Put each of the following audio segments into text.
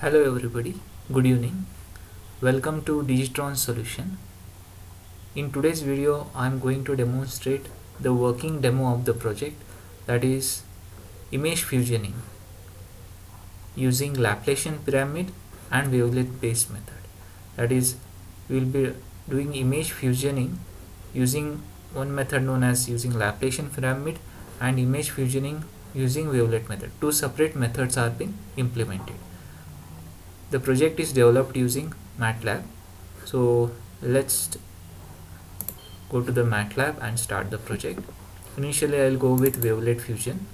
Hello everybody, good evening. Welcome to Digitron Solution. In today's video, I am going to demonstrate the working demo of the project, that is image fusioning using Laplacian pyramid and wavelet based method. That is, we will be doing image fusioning using one method known as using Laplacian pyramid and image fusioning using wavelet method. Two separate methods are being implemented. The project is developed using MATLAB. So let's go to the MATLAB and start the project. Initially I'll go with wavelet fusion.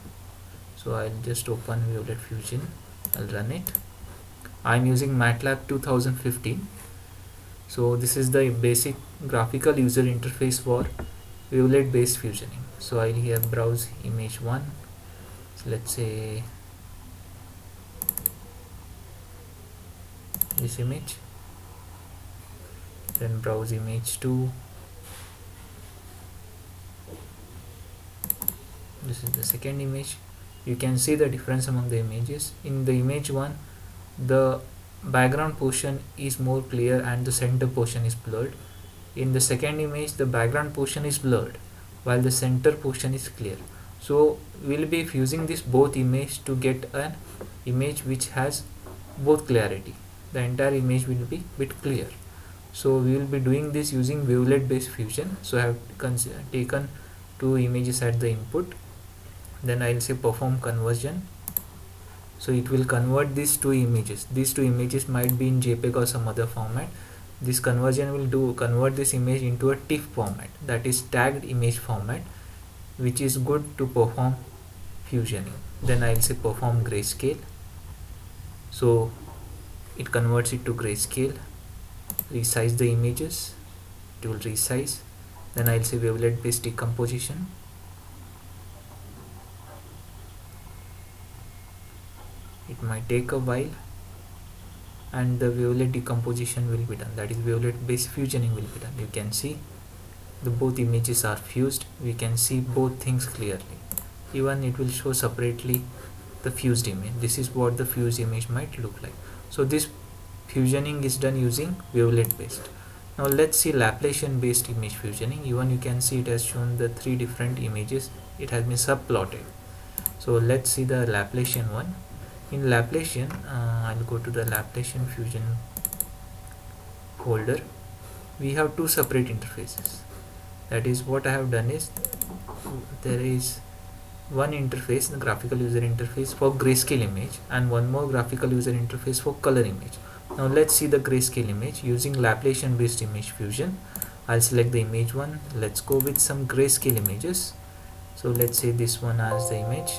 So I'll just open wavelet fusion. I'll run it. I'm using MATLAB 2015. So this is the basic graphical user interface for wavelet based fusioning. So I'll here browse image 1. So let's say this image, then browse image 2. This is the second image. You can see the difference among the images. In the image 1, the background portion is more clear and the center portion is blurred. In the second image, the background portion is blurred while the center portion is clear. So we'll be fusing this both image to get an image which has both clarity. The entire image will be bit clear. So we will be doing this using wavelet based fusion. So I have taken two images at the input. Then I'll say perform conversion. So it will convert these two images. These two images might be in JPEG or some other format. This conversion will convert this image into a TIFF format, that is tagged image format, which is good to perform fusioning. Then I'll say perform grayscale. So it converts it to grayscale. Resize the images. It will resize. Then I'll say wavelet based decomposition. It might take a while and the wavelet decomposition will be done, that is wavelet based fusioning will be done. You can see the both images are fused. We can see both things clearly. Even it will show separately the fused image. This is what the fused image might look like. So this fusioning is done using wavelet based. Now let's see Laplacian based image fusioning. Even you can see it has shown the three different images. It has been subplotted. So let's see the Laplacian one. In Laplacian, I'll go to the Laplacian fusion folder. We have two separate interfaces. That is, what I have done is there is one interface, the graphical user interface for grayscale image, and one more graphical user interface for color image. Now let's see the grayscale image using Laplacian based image fusion. I'll select the image one. Let's go with some grayscale images. So let's say this one as the image.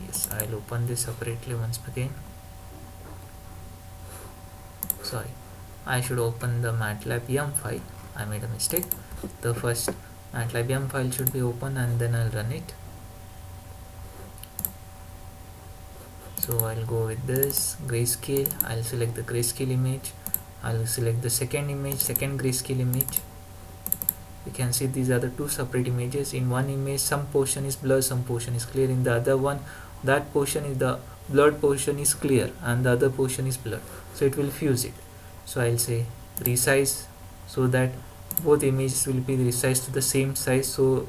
Yes, I'll open this separately once again. Sorry, I should open the MATLAB yum file. I made a mistake. The first MATLAB yum file should be open and then I'll run it. So I'll go with this grayscale. I'll select the grayscale image. I'll select the second image, second grayscale image. You can see these are the two separate images. In one image, some portion is blurred, some portion is clear. In the other one, that portion is the blurred portion is clear and the other portion is blurred. So it will fuse it. So I'll say resize so that both images will be resized to the same size. So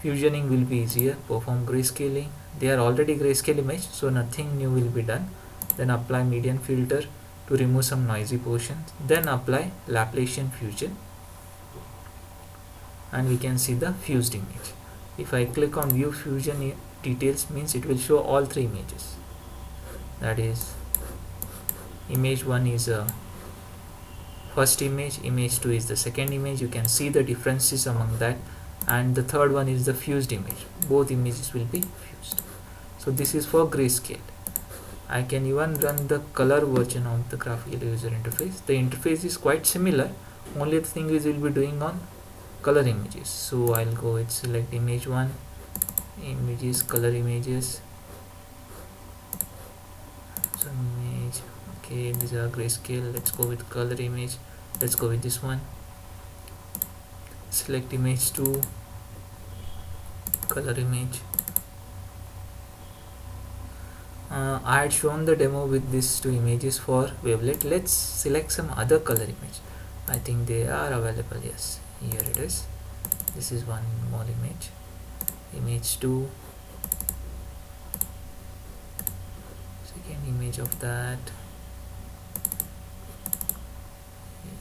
fusioning will be easier. Perform grayscaling. They are already grayscale image, so nothing new will be done. Then apply median filter to remove some noisy portions. Then apply Laplacian fusion. And we can see the fused image. If I click on view fusion details, means it will show all three images. That is, image 1 is a first image, image 2 is the second image. You can see the differences among that, and the third one is the fused image. Both images will be fused. So this is for grayscale. I can even run the color version of the graphical user interface. The interface is quite similar, only the thing is we'll be doing on color images. So I'll go with select image 1, images, color images. So image, okay, these are grayscale. Let's go with color image. Let's go with this one. Select image 2, color image. I had shown the demo with these two images for wavelet. Let's select some other color image. I think they are available. Yes, here it is. This is one more image. Image 2. Second image of that.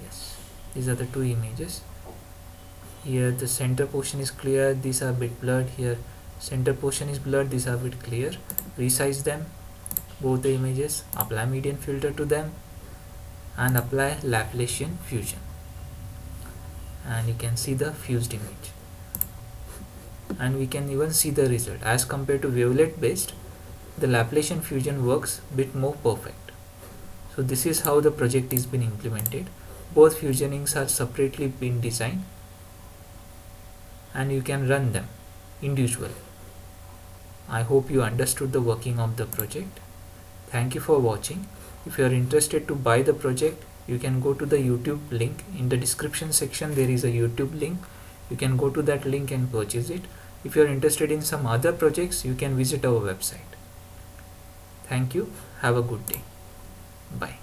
Yes, these are the two images. Here the center portion is clear, these are a bit blurred. Here center portion is blurred, these are a bit clear. Resize them, both the images, apply median filter to them and apply Laplacian fusion, and you can see the fused image, and we can even see the result. As compared to wavelet based, the Laplacian fusion works bit more perfect. So this is how the project is been implemented. Both fusionings are separately been designed and you can run them individually. I hope you understood the working of the project. Thank you for watching. If you are interested to buy the project, you can go to the YouTube link. In the description section there is a YouTube link. You can go to that link and purchase it. If you are interested in some other projects, you can visit our website. Thank you. Have a good day. Bye.